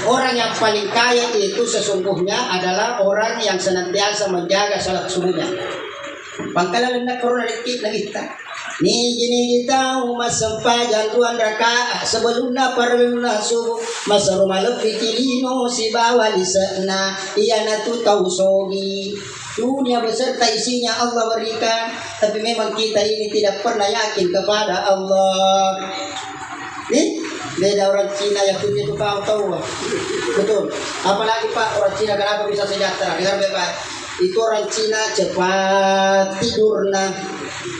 Orang yang paling kaya itu sesungguhnya adalah orang yang senantiasa menjaga salat subuhnya. Pangkalan na corona dikit lagi kita. Ni gini tahu masampajan 2 rakaat sebelum na parwena subuh masa rumah pikirino si bawa lisana iya na tu tahu sogi. Dunia beserta isinya Allah berikan, tapi memang kita ini tidak pernah yakin kepada Allah. Nih, beda orang Cina yang punya itu kau tahu, betul. Apalagi Pak, orang Cina kenapa bisa sejahtera? Dengar baik-baik. Itu orang Cina cepat tidur nah,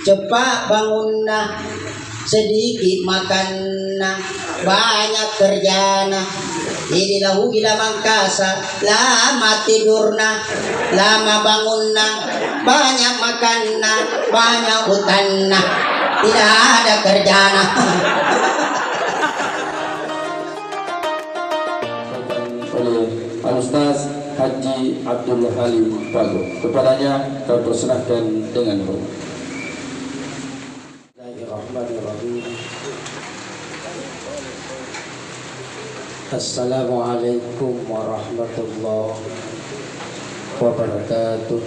cepat bangun nah, sedikit makan nah, banyak kerja nah. Ini lahu gila mangkasa, lama tidur nah, lama bangun nah, banyak makan nah, banyak hutan nah, tidak ada kerja nah. Oleh Al-Ustaz Haji Abdul Halim Bago, kepadanya kami persilahkan dengan hormat. Bismillahirrahmanirrahim. Assalamualaikum warahmatullahi wabarakatuh.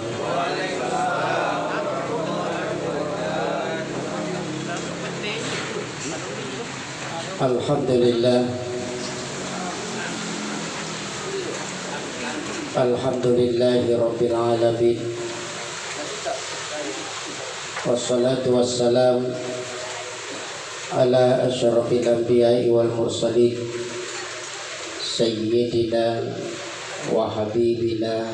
Alhamdulillah. Alhamdulillahi Rabbil Alamin. Wassalatu wassalam ala asyrafil anbiya'i wal mursalin Sayyidina wa habibina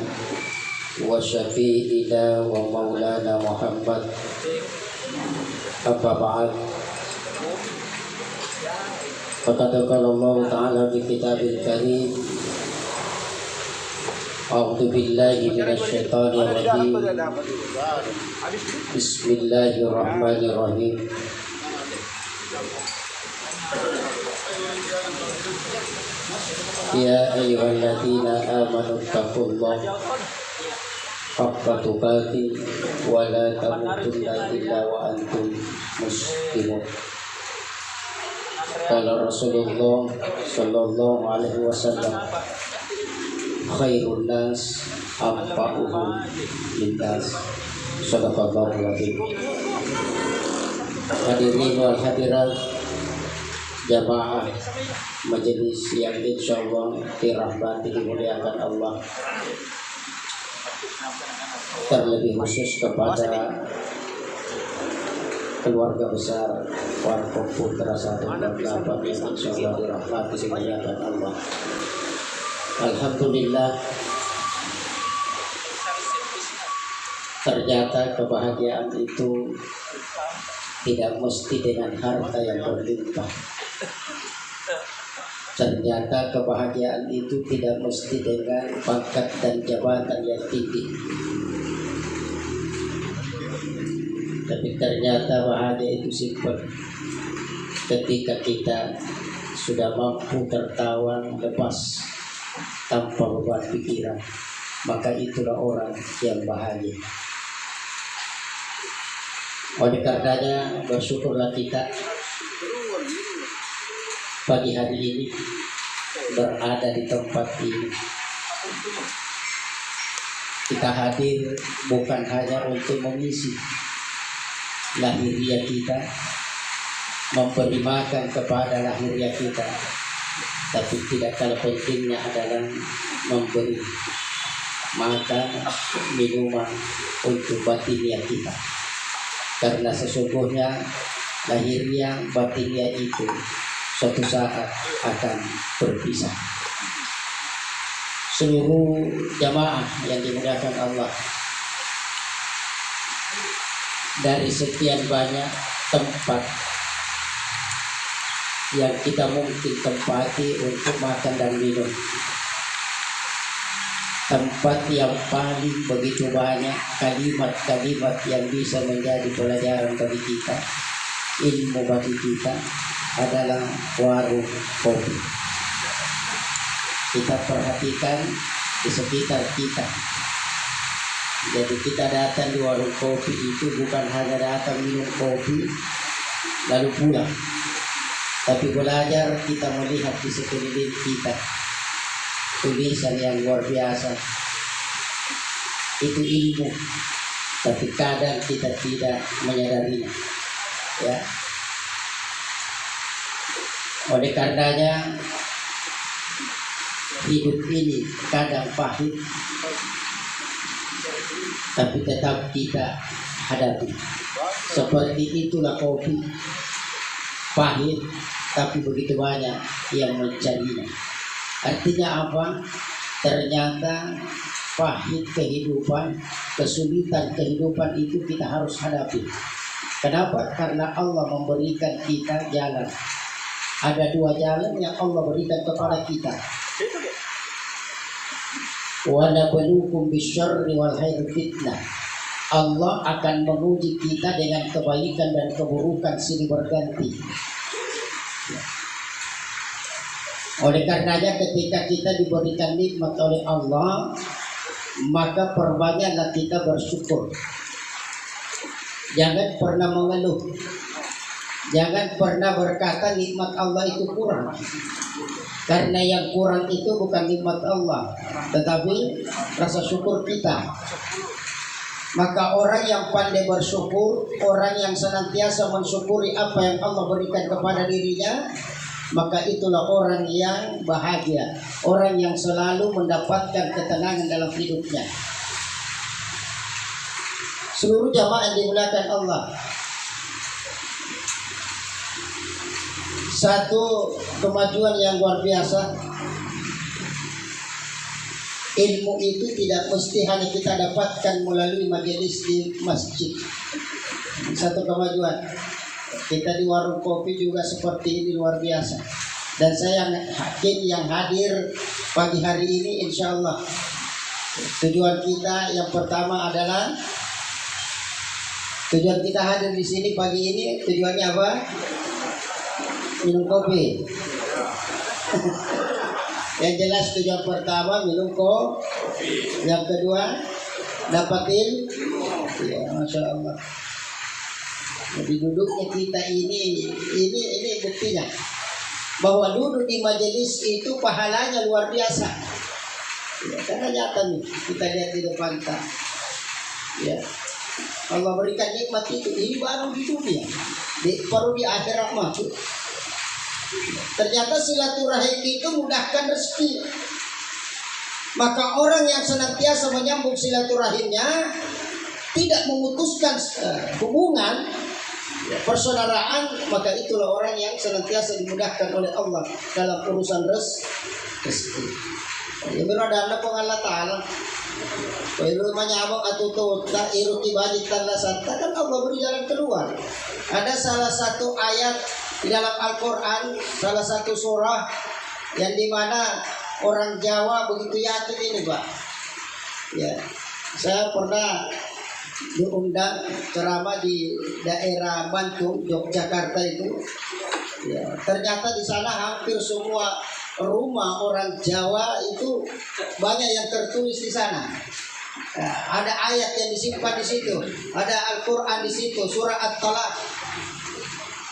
wa syafi'ina wa maulana Muhammad. Amma ba'd. Faqad qala Allah Ta'ala fi kitabil karim, A'udzu billahi minasy syaithanir rajim. Bismillahirrahmanirrahim. Ya ayyuhalladzina amanu taqullaha haqqa tuqatih wa la tamutunna illa wa antum muslimun. Qala Rasulullah sallallahu alaihi wasallam, khairun nas anfa'uhum linnas. Shadaqallahu alazim. Hadirin wal hadirat, jamaah majelis yang insyaallah dirahmati dimuliakan Allah, terlebih khusus kepada keluarga besar Warkop Putra 148 yang insyaallah dirahmati dimuliakan Allah. Alhamdulillah, ternyata kebahagiaan itu tidak mesti dengan harta yang berlimpah. Ternyata kebahagiaan itu tidak mesti dengan pangkat dan jabatan yang tinggi. Tapi ternyata bahagia itu simpel. Ketika kita sudah mampu tertawa lepas tanpa beban pikiran, maka itulah orang yang bahagia. Oleh karenanya bersyukurlah kita pagi hari ini berada di tempat ini. Kita hadir bukan hanya untuk mengisi lahiriah kita, memberi makan kepada lahiriah kita, tapi tidak kalah pentingnya adalah memberi makan, minuman untuk batiniah kita. Karena sesungguhnya lahiriah batiniah itu suatu saat akan berpisah. Seluruh jamaah yang dimuliakan Allah, dari sekian banyak tempat yang kita mungkin tempati untuk makan dan minum, tempat yang paling begitu banyak kalimat-kalimat yang bisa menjadi pelajaran bagi kita, ilmu bagi kita, adalah warung kopi. Kita perhatikan di sekitar kita. Jadi kita datang di warung kopi itu bukan hanya datang minum kopi lalu pulang, tapi belajar kita melihat di sekeliling kita tulisan yang luar biasa. Itu ilmu, tapi kadang kita tidak menyadarinya. Ya. Oleh karenanya hidup ini kadang pahit, tapi tetap kita hadapi. Seperti itulah kopi, pahit, tapi begitu banyak yang mencarinya. Artinya apa? Ternyata pahit kehidupan, kesulitan kehidupan itu kita harus hadapi. Kenapa? Karena Allah memberikan kita jalan. Ada dua jalan yang Allah berikan kepada kita. Wa nabluukum bisyarri wal khairi fitnah. Allah akan menguji kita dengan kebaikan dan keburukan silih berganti. Oleh karenanya ketika kita diberikan nikmat oleh Allah, maka perbanyaklah kita bersyukur. Jangan pernah mengeluh. Jangan pernah berkata nikmat Allah itu kurang. Karena yang kurang itu bukan nikmat Allah, tetapi rasa syukur kita. Maka orang yang pandai bersyukur, orang yang senantiasa mensyukuri apa yang Allah berikan kepada dirinya, maka itulah orang yang bahagia, orang yang selalu mendapatkan ketenangan dalam hidupnya. Seluruh jamaah yang dimuliakan Allah, satu kemajuan yang luar biasa, ilmu itu tidak mesti hanya kita dapatkan melalui majelis di masjid. Satu kemajuan, kita di warung kopi juga seperti ini luar biasa. Dan saya yakin yang hadir pagi hari ini insya Allah tujuan kita yang pertama adalah, tujuan kita hadir di sini pagi ini tujuannya apa? Minum kopi. Yang jelas tujuan pertama minum kopi. Yang kedua dapatin, ya Masya Allah. Jadi duduknya kita ini buktinya bahwa duduk di majelis itu pahalanya luar biasa. Ya, karena nyata nih kita lihat di depan kita. Ya, Allah berikan nikmat itu. Ini baru di dunia, baru di akhirat masuk. Ternyata silaturahim itu mudahkan rezeki. Maka orang yang senantiasa menyambung silaturahimnya, tidak memutuskan hubungan persaudaraan, maka itulah orang yang senantiasa dimudahkan oleh Allah dalam urusan rezeki. Ya berada anak Allah Ta'ala. Kalau menyambung atau tak iruti bajik tanda santa, kan Allah beri jalan keluar. Ada salah satu ayat di dalam Al-Quran, salah satu surah yang dimana orang Jawa begitu yakin ini Pak. Ya, saya pernah diundang ceramah di daerah Bantul, Yogyakarta itu. Ya, ternyata di sana hampir semua rumah orang Jawa itu banyak yang tertulis di sana. Ya, ada ayat yang disimpan di situ, ada Al-Quran di situ, surah At-Talaq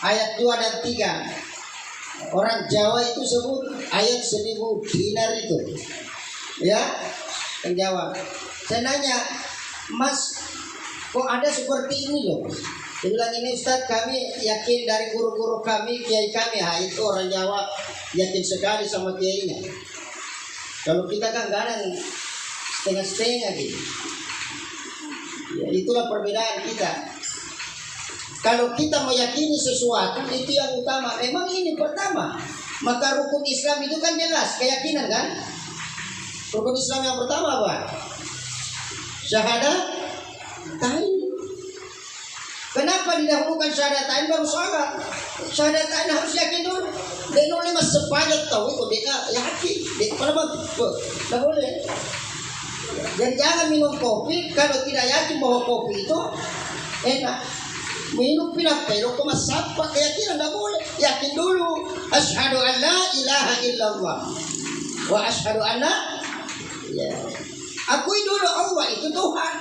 ayat 2 dan 3. Orang Jawa itu sebut ayat 1000 dinar itu. Ya, yang Jawa. Saya nanya, Mas, kok ada seperti ini loh? Dia bilang, ini Ustaz, kami yakin dari guru-guru kami, kiai kami. Itu orang Jawa yakin sekali sama kiainya. Kalau kita kan kadang setengah-setengah gitu. Ya, itulah perbedaan kita. Kalau kita meyakini sesuatu itu yang utama, memang ini pertama. Maka rukun Islam itu kan jelas, keyakinan kan? Rukun Islam yang pertama apa? Syahadatain. Kenapa didahulukan syahadatain baru salat? Syahadatain harus yakin dulu. Dia nulis mas sepanjang tahu itu dia yakin. Dia kenapa? Tidak boleh. Dan jangan minum kopi kalau tidak yakin bahwa kopi itu enak. Minum pinat pero kumasapa keyakinan tidak boleh. Yakin dulu. Asyhadu an la ilaha illallah wa asyhadu anna, ya, akui dulu Allah itu Tuhan,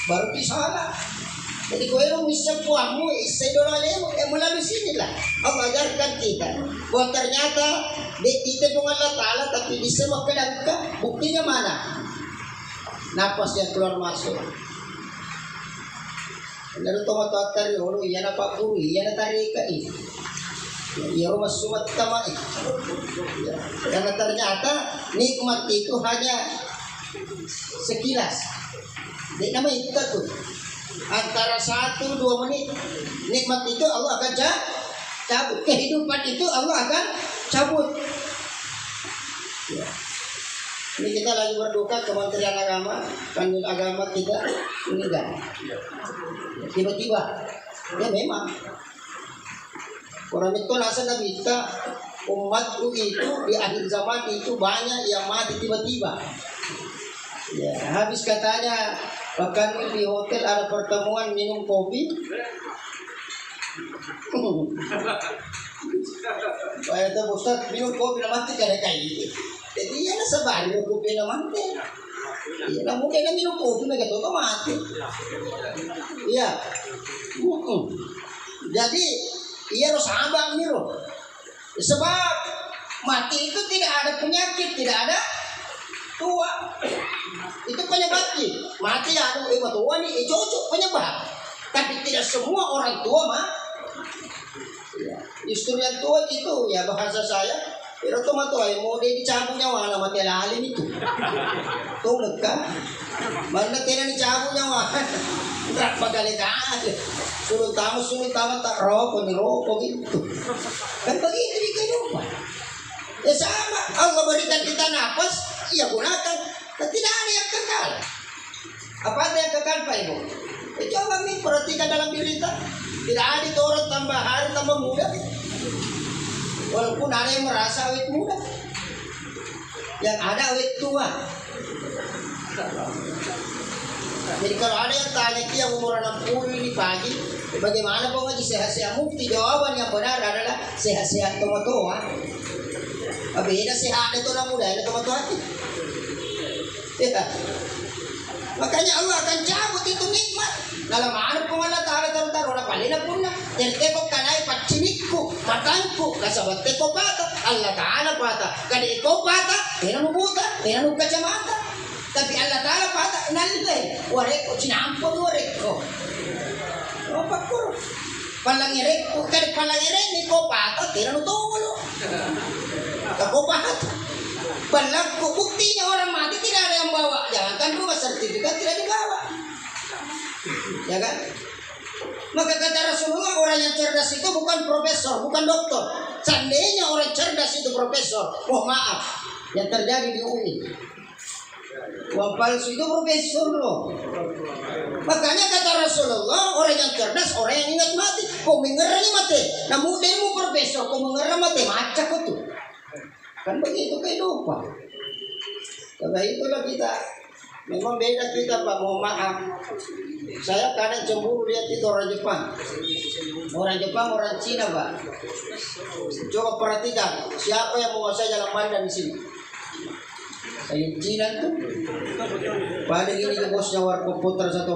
baru disalah. Jadi kau yang bisa puamu, istri doa lemu, melalui sinilah Allah ajarkan kita bahwa ternyata Dititipong Allah Ta'ala tapi bisa makanan ka. Buktinya mana? Napas yang keluar masuk. Lalu tomat tari, oh iya na Pak Guru, iya na tari ka ini. Iya rumah sumat tama ini. Karena ternyata nikmat itu hanya sekilas. Dia nama itu tuh. Antara 1-2 menit nikmat itu Allah akan cabut. Kehidupan itu Allah akan cabut. Ya. Ini kita lagi berduka Kementerian Agama, Kanwil Agama tidak meninggal. Tiba-tiba, ya memang. Orang itu nasa nabita umatku itu di akhir zaman itu banyak yang mati tiba-tiba. Ya, habis katanya bahkan di hotel ada pertemuan minum kopi. Kayak itu Ustaz minum kopi na mati kada kayak. Jadi ya nasa bali kopi na mati. Iya, na mungkin na minum kopi na gato mati. Iya. Jadi iya harus abang miro. Sebab mati itu tidak ada penyakit, tidak ada tua. Itu penyebabnya. Mati ya tua nih cocok penyebab. Tapi tidak semua orang tua mah. Ya, justru yang tua itu ya bahasa saya. Pero tua mau dia dicabut nyawa nama telalin itu. Tuh lekat. Mana tena dicabut nyawa. Berat bagalik aja. Suruh tamu tak rokok gitu. Kan begitu di kehidupan. Ya sama. Allah berikan kita nafas, ya gunakan. Dan tidak ada yang kekal. Apa ada yang kekal Pak Ibu? Coba nih perhatikan dalam diri kita. Tidak ada itu orang tambah hari tambah muda. Walaupun ada yang merasa awet muda, yang ada awet tua. Jadi kalau ada yang tanya dia umur 60 ini pagi, bagaimana Pak Haji sehat-sehat mukti? Jawaban yang benar adalah sehat-sehat tua-tua. Beda sehat itu orang muda, itu tua-tua. Ya. Makanya Allah akan cabut itu nikmat. Dalam mana pun Allah Ta'ala taruh orang palina pun na. Yang teko kanai pacinikku, matangku, kasabat teko pata, Allah Ta'ala pata. Kadi iko pata, tinanu buta, tinanu kacamata. Tapi Allah Ta'ala pata, nalibay. Wareko, cinampon wareko. O pakuro. Palangireko, kadi palangireko, iko pata, tinanu tunggulo. Ako pata. Balagku, buktinya orang mati tidak ada yang bawa. Jangankan rumah sertifikat tidak dibawa. Ya kan? Maka kata Rasulullah orang yang cerdas itu bukan profesor, bukan doktor. Seandainya orang cerdas itu profesor, oh maaf, yang terjadi di UI. Wah palsu itu profesor loh. Makanya kata Rasulullah orang yang cerdas, orang yang ingat mati. Kau mengerti mati. Namun demo profesor, kau mengerti mati macak itu. Kan begitu kehidupan. Karena itulah kita. Memang beda kita Pak, mohon maaf. Saya kadang cemburu lihat itu orang Jepang. Orang Jepang, orang Cina Pak. Coba perhatikan siapa yang menguasai jalan pandan di sini. Saya Cina tuh. Pada ini ke bosnya Warko Putra 148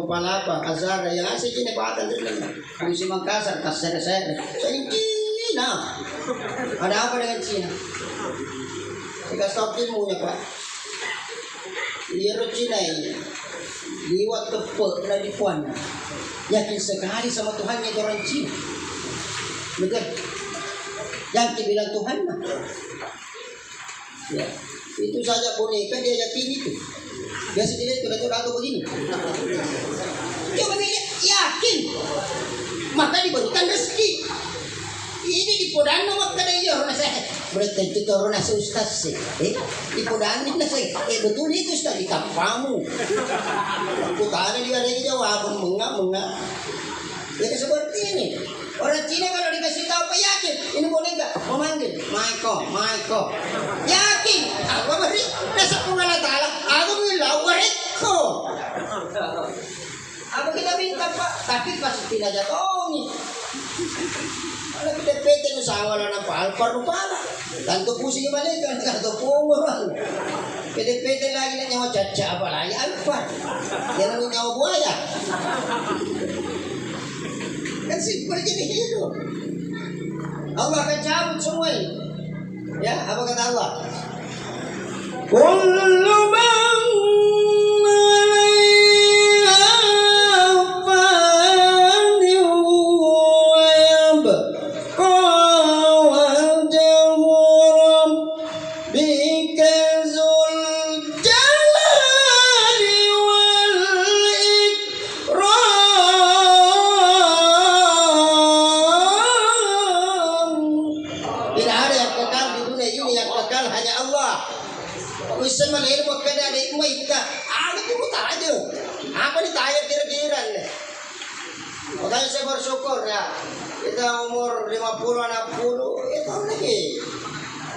Azhar yang asli Cina Pak Polisi Makassar tas saya. Saya Cina. Ada apa dengan Cina? Saya stop ilmunya Pak. Iya Cina ini liwat tepuk na di puan. Yakin sekali sama Tuhannya orang Cina. Betul. Yang bilang Tuhan mah. Ya, itu saja boneka dia yakin itu. Dia sendiri sudah atau begini. Coba dia yakin. Maka diberikan rezeki. Ini di podano maka dia orang saya. Berarti itu orang nasi ustaz sih. Di podano nasi. Betul itu ustaz di kampamu. Putana dia ada jawaban menga. Jadi seperti ini. Orang Cina kalau dikasih tahu apa yakin. Ini boleh nggak? Memanggil Michael. Yakin. Aku beri dasar Allah Taala. Aku bilang wareko. Apa kita minta Pak? Tapi pasti tidak jatuh nih. Kalau kita PT usaha ng palpar pala. Tanto pusing balik kan tanto pumurang. PT lagi na nyawa caca apa lagi alpar. Yan ang nyawa buaya. Kan simple jadi hidup. Allah akan cabut semua ini. Ya, apa kata Allah? Kullu man 'alaiha fanin wa yabqa wajhu rabbika dzul jalali wal ikram. Tidak ada yang kekal di dunia ini, yang kekal hanya Allah. Bisa melihat waktu ada ilmu kita, ada itu aja. Apa ditanya kira-kira nih? Makanya saya bersyukur ya. Kita umur 50-60 itu lagi.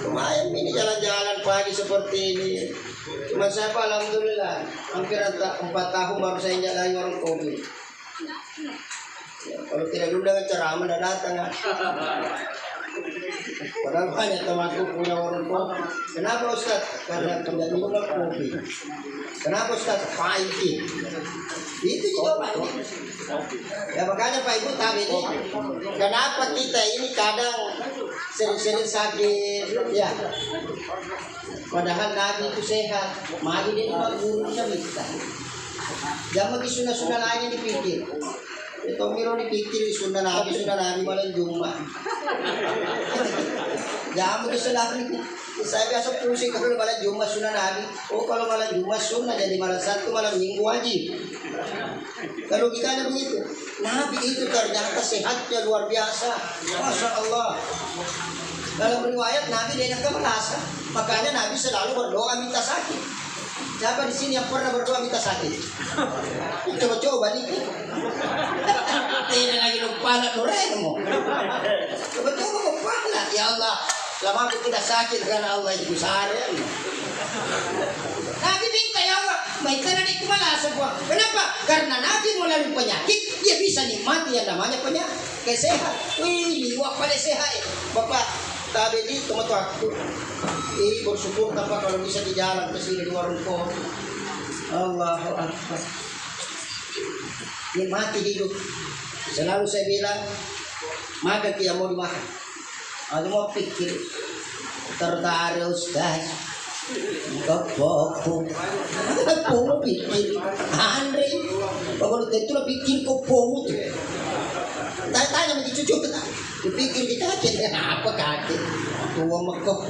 Lumayan ini jalan-jalan pagi seperti ini. Cuma saya alhamdulillah hampir 4 tahun baru saya injak lagi warung kopi. Ya, kalau tidak dulu dengan ceramah dan datang. Padahal banyak temanku punya warung kopi. Kenapa Ustaz? Karena tidak minum kopi. Kenapa Ustaz? Pahit. Itu juga banyak. Ya makanya Pak Ibu tahu ini. Kenapa kita ini kadang sering-sering sakit? Ya. Padahal Nabi itu sehat. Mari dia gurunya kita. Jangan di sunnah-sunnah lain dipikir. Itu miro dipikir sunnah Nabi malam Jumat. Jangan begitu lagi. Saya biasa pusing kalau malam Jumat sunnah Nabi. Oh kalau malam Jumat sunnah jadi malam Sabtu malam Minggu wajib. Kalau kita ada begitu. Nabi itu ternyata sehatnya luar biasa. Masya Allah. Dalam riwayat Nabi dia tidak merasa. Makanya Nabi selalu berdoa minta sakit. Siapa di sini yang pernah berdoa minta sakit? Coba-coba nih. Tidak lagi lupa nak dorengmu. Coba-coba kepala. Ya Allah, lama aku tidak sakit karena Allah itu besar. Nabi minta ya Allah, minta nanti kemana semua. Kenapa? Karena Nabi melalui penyakit dia bisa nikmati yang namanya penyakit sehat. Wih, liwak pada sehat. Bapak tadi di tempat waktu ini bersyukur tanpa kalau bisa di jalan ke sini di warung kopi. Allahu Akbar. Nikmati hidup. Selalu saya bilang, makan dia mau dimakan. Ada mau pikir tertarik Ustaz. Kepoku. Aku mau pikir. Andre. Kalau itu lah pikir kepoku tuh. Tanya sama cucu kita. Dipikir kita kenapa kakek tua mekok.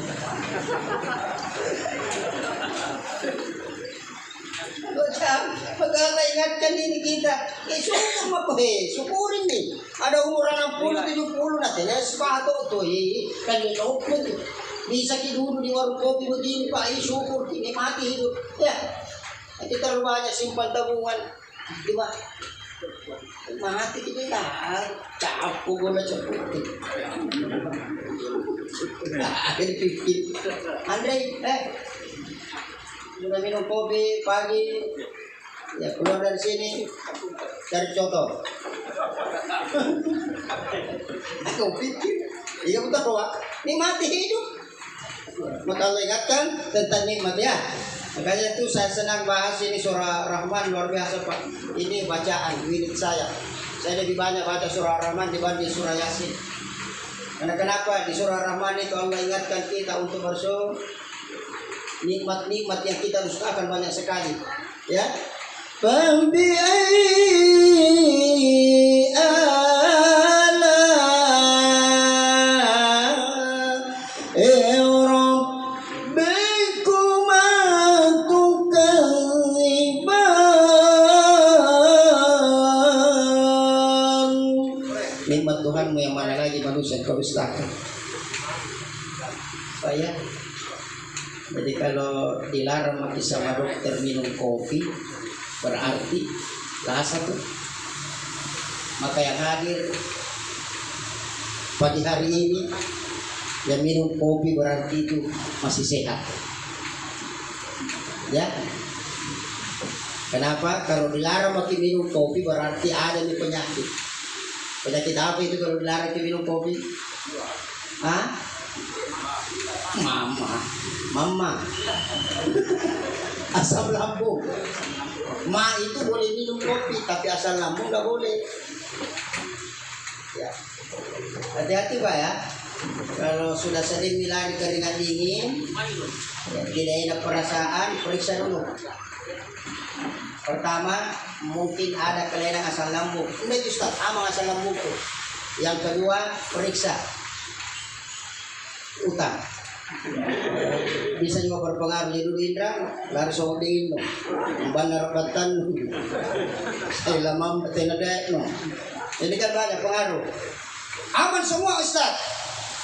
Pagkala ingatkan diri kita, syukur mako syukurin nih. Ada umur 60-70 natin, sepatu tuh, kan luput. Bisa dulu di warung kopi begini Pak, syukur, nikmati hidup. Ya, kita terlalu banyak simpan tabungan, di mana? Mati kita lah, capu bola ceputi. Ada dipikir. Andre, sudah minum kopi pagi, ya keluar dari sini cari contoh. Aku pikir, iya betul Pak, nikmati hidup. Maka ingatkan tentang nikmat ya. Makanya itu saya senang bahas ini surah Rahman luar biasa Pak. Ini bacaan wirid saya. Saya lebih banyak baca surah Rahman dibanding surah Yasin. Karena kenapa? Di surah Rahman itu Allah ingatkan kita untuk bersyukur. Nikmat-nikmat yang kita dustakan banyak sekali. Ya. Nikmat Tuhanmu yang mana lagi manusia kau dustakan. Saya jadi kalau dilarang mati sama dokter minum kopi berarti rasa tuh. Maka yang hadir pagi hari ini yang minum kopi berarti itu masih sehat. Ya. Kenapa? Kalau dilarang mati minum kopi berarti ada nih penyakit. Penyakit apa itu kalau dilarang minum kopi? Hah? Mama. Asam lambung. Ma itu boleh minum kopi, tapi asam lambung nggak boleh. Ya. Hati-hati Pak ya. Kalau sudah sering dilari keringat dingin, ya, tidak ada perasaan, periksa dulu. Pertama, mungkin ada kelainan asam lambung. Ini Ustaz, ama asam lambung tuh. Yang kedua, periksa utang. Bisa juga berpengaruh. Jadi dulu Indra, lari soal di Indo. Bandar Batan, saya lama tenadek no. Jadi kan banyak pengaruh. Aman semua Ustaz.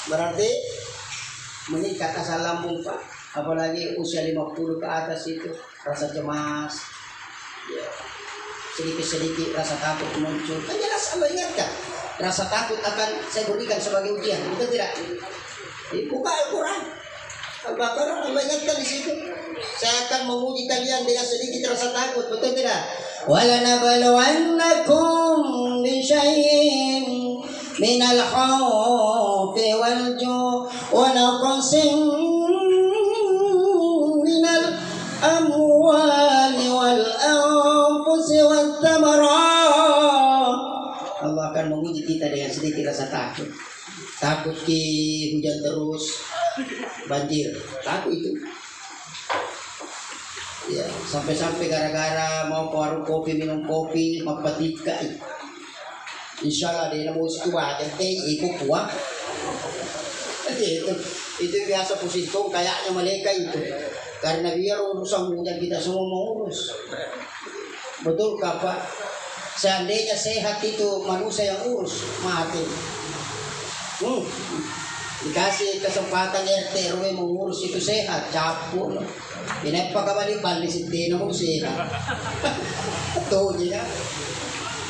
Berarti meningkat asam lambung Pak. Apalagi usia 50 ke atas itu rasa cemas. Ya. Sedikit-sedikit rasa takut muncul. Kan jelas Allah ingatkan. Rasa takut akan saya berikan sebagai ujian. Betul tidak? Buka Al-Quran. Al-Baqarah Allah ingatkan di situ. Saya akan menguji kalian dengan sedikit rasa takut. Betul tidak? وَلَنَبْلُوَنَّكُمْ بِشَيْءٍ مِنَ الْخَوْفِ وَالْجُوعِ وَنَقْصٍ مِنَ الْأَمْوَالِ وَالْأَنفُسِ وَالثَّمَرَاتِ. Allah akan menguji kita dengan sedikit rasa takut. Takut hujan terus, banjir, takut itu. Ya, sampai-sampai gara-gara mau ke warung kopi, minum kopi, mapatika. Insya Allah dia mau setua, jadi ikut kuah. Itu biasa pusitung kayaknya mereka itu. Karena biar urusan hujan kita semua mau urus. Betul Pak? Seandainya sehat itu manusia yang urus, mati. Dikasih kesempatan RT RW mengurus itu sehat, capur. Ini apa kabalik-balik si Tino mo sehat. Tuh ya.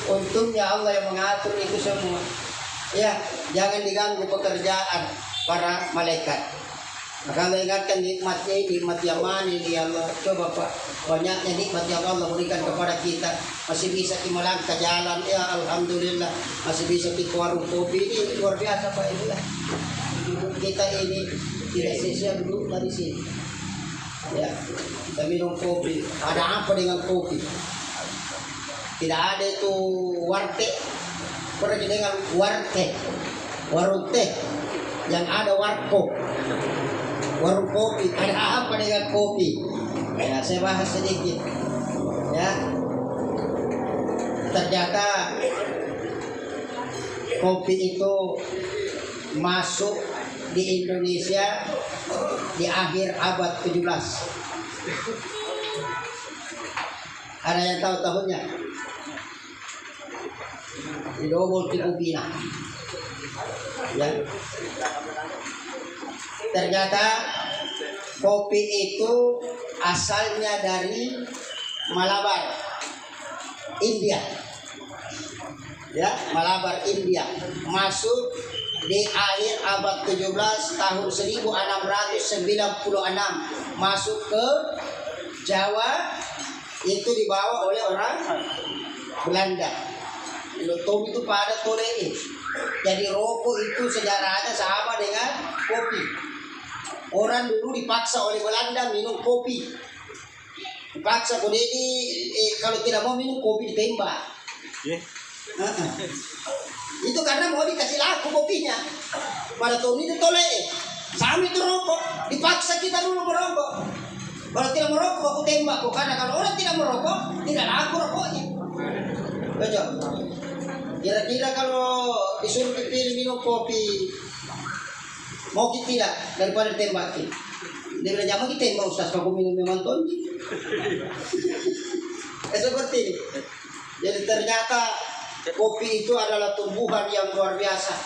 Untungnya Allah yang mengatur itu semua. Ya, jangan diganggu pekerjaan para malaikat. Maka Allah ingatkan nikmatnya, nikmat yang mana ini Allah. Coba Pak, banyaknya nikmat yang Allah berikan kepada kita. Masih bisa dimalang ke jalan, ya Alhamdulillah. Masih bisa di warung kopi, ini luar biasa Pak. Inilah hidup kita ini tidak sia-sia dulu dari sini. Ya, kita minum kopi. Ada apa dengan kopi? Tidak ada itu warteg. Pernah dengar warteg, warung teh. Yang ada warkop, warung kopi. Ada apa dengan kopi? Ya, saya bahas sedikit. Ya, ternyata kopi itu masuk di Indonesia di akhir abad 17. Ada yang tahu tahunnya? Di Dobol Tikupina. Ya. Ternyata kopi itu asalnya dari Malabar, India. Ya, Malabar, India. Masuk di akhir abad 17 tahun 1696 masuk ke Jawa, itu dibawa oleh orang Belanda. Lotom itu pada tolei. Jadi rokok itu sejarahnya sama dengan kopi. Orang dulu dipaksa oleh Belanda minum kopi. Dipaksa kalau tidak mau minum kopi ditembak. Itu karena mau dikasih laku kopinya. Pada tahun itu toleh. Sama itu rokok. Dipaksa kita dulu merokok. Kalau tidak merokok aku tembak. Karena kalau orang tidak merokok tidak laku rokoknya. Betul. Kira-kira kalau disuruh dipilih minum kopi, mau kita tidak daripada tembakin. Dia bilang jangan kita tembak Ustaz, kalau minum memang tonji. Seperti ini. Jadi ternyata kopi itu adalah tumbuhan yang luar biasa.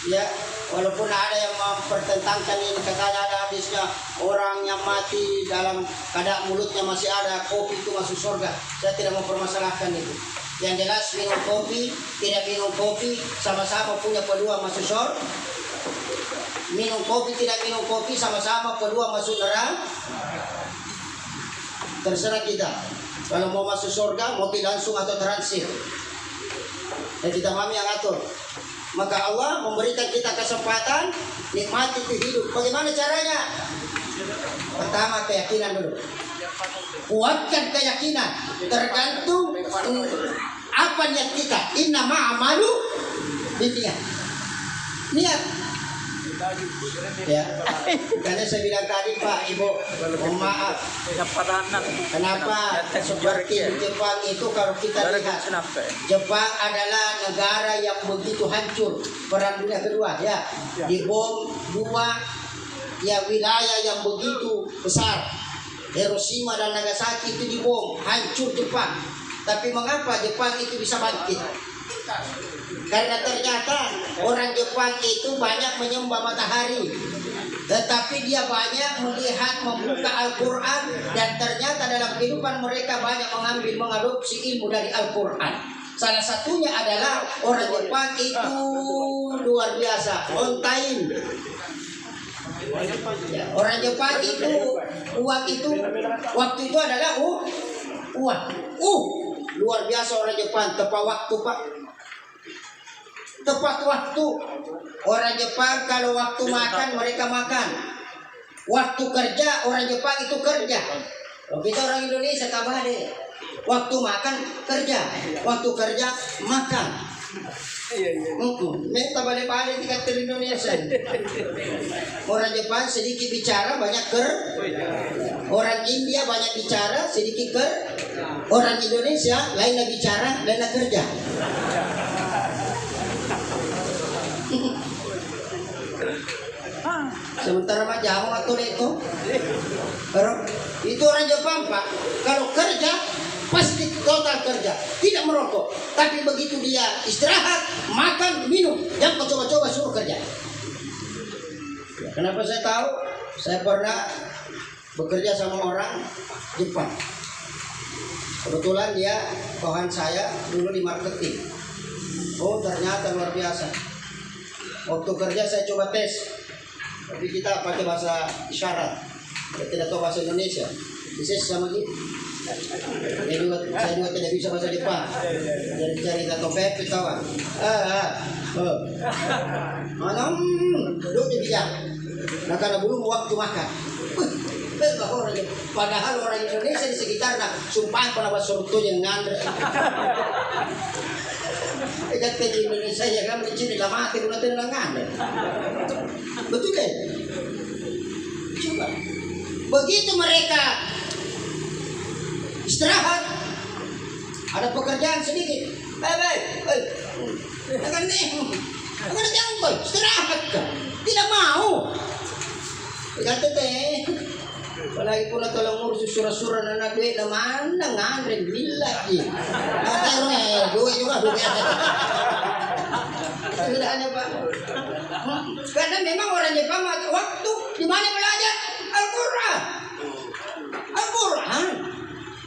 Ya, walaupun ada yang mempertentangkan ini, katanya ada hadisnya orang yang mati dalam keadaan mulutnya masih ada kopi itu masuk surga. Saya tidak mempermasalahkan itu. Yang jelas minum kopi, tidak minum kopi, sama-sama punya peluang masuk surga. Minum kopi, tidak minum kopi, sama-sama peluang masuk neraka. Terserah kita. Kalau mau masuk surga, mau langsung atau transit. Dan kita mami yang atur. Maka Allah memberikan kita kesempatan nikmati itu hidup. Bagaimana caranya? Pertama keyakinan dulu. Kuatkan keyakinan. Tergantung apa niat kita. Inna ma'amalu binniat. Niat. Ya, karena saya bilang tadi Pak, Ibu, mohon maaf. Kenapa seperti di Jepang itu kalau kita lihat, Jepang adalah negara yang begitu hancur Perang Dunia Kedua, ya, dibom dua ya wilayah yang begitu besar, Hiroshima dan Nagasaki itu dibom, hancur Jepang. Tapi mengapa Jepang itu bisa bangkit? Karena ternyata orang Jepang itu banyak menyembah matahari, tetapi dia banyak melihat, membuka Al-Quran, dan ternyata dalam kehidupan mereka banyak mengadopsi ilmu dari Al-Quran. Salah satunya adalah orang Jepang itu luar biasa, on time. Ya, orang Jepang itu uang itu waktu itu adalah uang. Luar biasa orang Jepang, tepat waktu Pak. Tepat waktu. Orang Jepang kalau waktu makan mereka makan. Waktu kerja orang Jepang itu kerja. Kalau kita orang Indonesia tambah deh. Waktu makan kerja, waktu kerja makan. Minta balik-balik tingkat ke Indonesia. Orang Jepang sedikit bicara banyak orang India banyak bicara sedikit orang Indonesia lainnya bicara lainnya kerja. Sementara mah jamu atau itu orang Jepang Pak, kalau kerja pasti total kerja, tidak merokok. Tapi begitu dia istirahat, makan, minum, yang coba-coba suruh kerja. Kenapa saya tahu? Saya pernah bekerja sama orang Jepang. Kebetulan dia kawan saya dulu di marketing. Oh ternyata luar biasa. Waktu kerja saya coba tes, tapi kita pakai bahasa isyarat, kita tidak tahu bahasa Indonesia. Bisa sama gitu. Saya juga tidak bisa bahasa Jepang. Jadi cari tato pepe kawan. Duduk di bijak. Nah karena belum waktu makan. Padahal orang Indonesia di sekitar sumpah pernah bersuruh yang ngandre. Kata di Indonesia ya kan di sini lama mati pun tidak ngandre. Betul kan? Coba. Begitu mereka istirahat, ada pekerjaan sedikit. Akan istirahat kan? Tidak mau. Kata teh, apalagi pula tolong ngurus surah-surah anak duit naman ngandre bila lagi. Duit juga duit. Tidak ada Pak. Karena memang orang Jepang waktu di mana belajar Al-Quran. Al-Quran.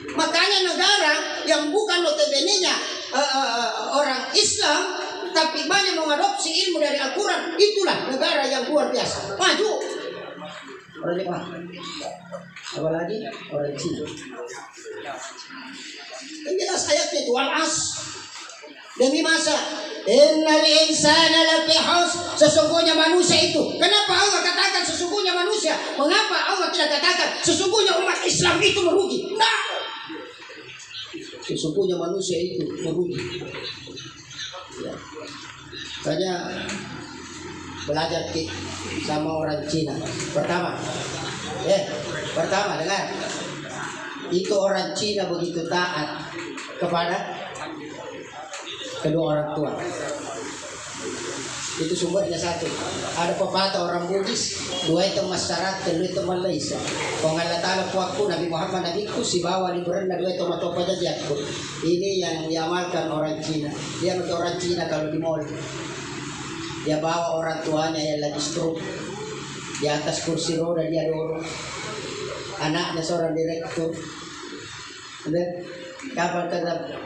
Makanya negara yang bukan notabene-nya orang Islam tapi banyak mengadopsi ilmu dari Al-Quran, itulah negara yang luar biasa, maju. Orang Jepang, apalagi orang Cina. Yang jelas ayatnya itu al-as demi masa. Innal insana lafi khusr, sesungguhnya manusia itu. Kenapa Allah katakan sesungguhnya manusia? Mengapa Allah tidak katakan sesungguhnya umat Islam itu merugi? Nah, sesungguhnya manusia itu merugi. Ya. Makanya belajar sama orang Cina. Pertama dengar. Itu orang Cina begitu taat kepada kedua orang tua. Itu sumbernya satu. Ada pepatah orang Bugis, dua itu masyarakat, dua itu Malaysia. Kung Allah Ta'ala puakku, Nabi Muhammad Nabiku, si bawa di berenda, dua itu matopa jadiakku. Ini yang diamalkan orang Cina. Dia untuk orang Cina kalau di mall. Dia bawa orang tuanya yang lagi stroke. Di atas kursi roda dia dorong. Anaknya seorang direktur. Kapan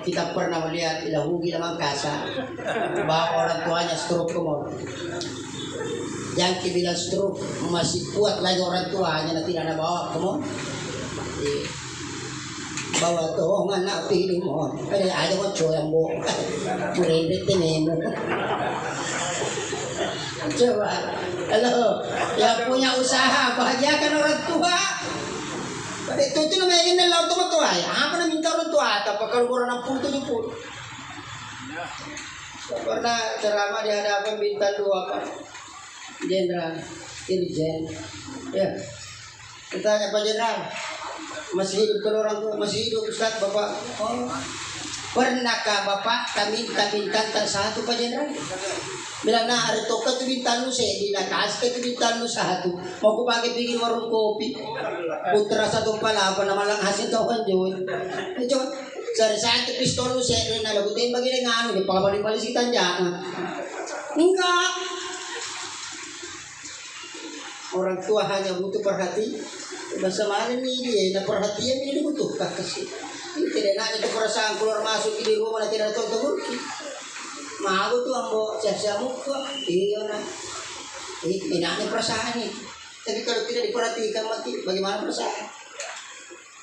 kita pernah melihat Ilahugi namang kasa bawa orang tuanya stroke ke mall. Yang bilang stroke masih kuat lagi orang tuanya na tidak nabawa ke mall. Bawa to anak pilih mo. Ada ko choyang mo. Murindet din mo. Coba, kalau yang punya usaha bahagiakan orang tua. Itu namanya ini laut tua ya. Apa namanya minta orang tua? Tapi kalau orang 60-70. Pernah ceramah di hadapan bintang 2 Pak. Jenderal, Irjen. Ya, kita tanya Pak Jenderal, masih hidup kan orang tua? Masih hidup Ustaz, Bapak? Oh, pernahkah Bapak kami minta satu Pak Jenderal? Bilang nah hari toka tu bintang lu saya di nakas ke tu bintang lu satu mau ku pakai bikin warung kopi putra satu pala apa nama lang hasil tau kan Jun coba dari satu pistol lu saya na lagu tembak ini nganu di pabalik-balik kita jangan enggak orang tua hanya butuh perhati bahasa mana nih dia na perhatian ini dibutuhkan kasih ini tidak nak itu perasaan keluar masuk di rumah tidak tahu mau tuh ambo siap-siap muka iya nah enaknya perasaan nih tapi kalau tidak diperhatikan mati bagaimana perasaan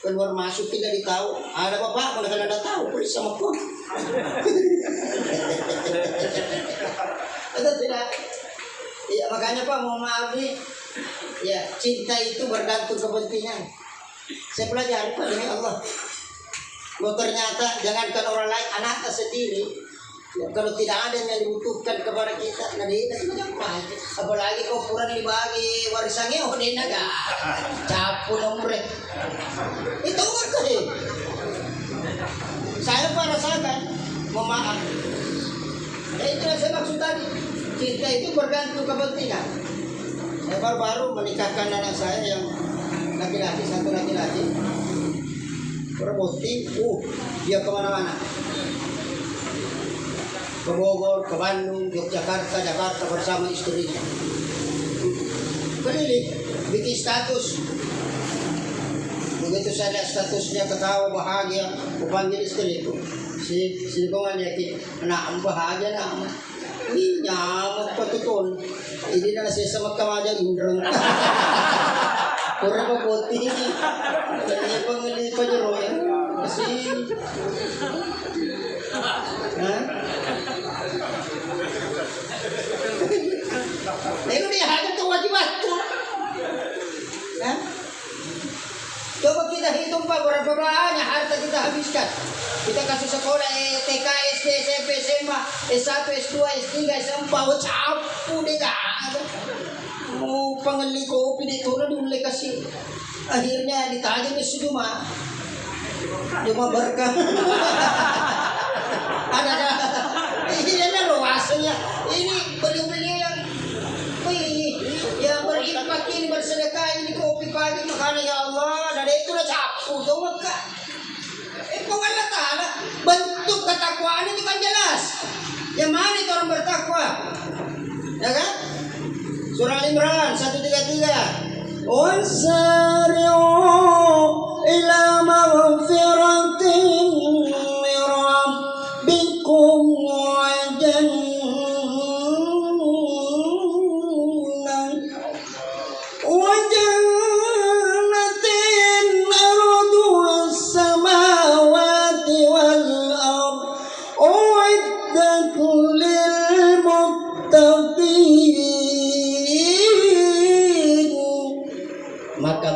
keluar masuk tidak ditahu ada bapak kalau ada tahu boleh sama pun atau tidak ya makanya Pak mau maaf nih ya cinta itu bergantung kepentingan saya pelajari Pak demi Allah bahwa ternyata jangankan orang lain anaknya sendiri ya, kalau tidak ada yang dibutuhkan kepada kita, nah dia itu gampang. Apalagi kau kurang dibagi warisannya, oh dia naga, capu nomornya. Itu enggak deh. Saya pun rasakan, memaaf. Ya itu yang saya maksud tadi. Cinta itu bergantung kepentingan. Saya baru menikahkan anak saya yang laki-laki, satu laki-laki. Berbukti, dia kemana-mana. Ke Bogor, ke Bandung, Yogyakarta, Jakarta bersama istrinya. Keliling, bikin status. Begitu saya lihat statusnya ketawa bahagia, aku panggil istriku. Si kongan yakin, anak bahagia nak. Ini nyamuk patutun. Ini dah saya sama kamaja indreng. Kurang putih ini. Ini pengelih penyeroy. Masih. Hah? Itu dia ada kewajiban tuh. Coba kita hitung Pak berapa banyak harta kita habiskan. Kita kasih sekolah TK, SD, SMP, SMA, S1, S2, S3, S4, capu deh gak. Mau pengeli kopi di turun mulai kasih. Akhirnya ditanya ke cuma berkah. Ada ini luasnya. Ini beli-beli yang berinfak ini bersedekah ini kopi pagi makanya ya Allah dari itu udah capu dong Kak. Allah Ta'ala bentuk ketakwaan itu kan jelas. Yang mana itu orang bertakwa? Ya kan? Surah Al-Imran 133. Wasari'u ila maghfiratin min rabbikum wa